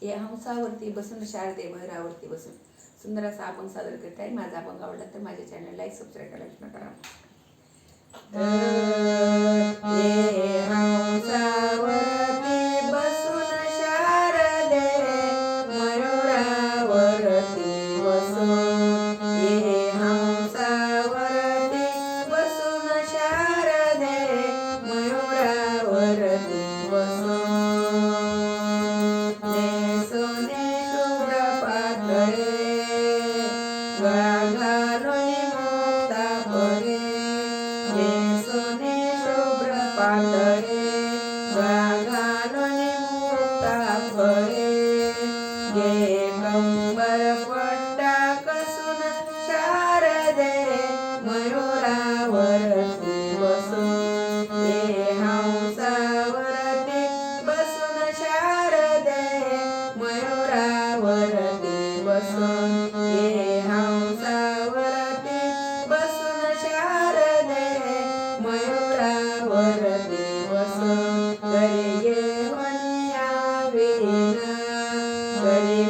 या हंसावरती बसून शारदे मयुरावरती बसून सुंदर असा अभंग सादर करत आहे. माझा अभंग आवडला तर माझ्या चॅनल लाईक सबस्क्राईब करायला विसरू नका. हंसावरती बसून शारदे मयुरावरती बसून हंसावरती बसून शारदे मयुरावरती बसून नेसोने शुभ्र पातळे गळा घालून मुक्ता परे नेसोने शुभ्र पातळे गळा घालून मुक्ता परे गे कंबर पट्टा कसून शारदे मयुरावरती बसून हंसावरती बसून शारदे मयुरावरती बसून हंसावरती बसून शारदे मयुरावरती बसून करी घेऊन यावी ना करी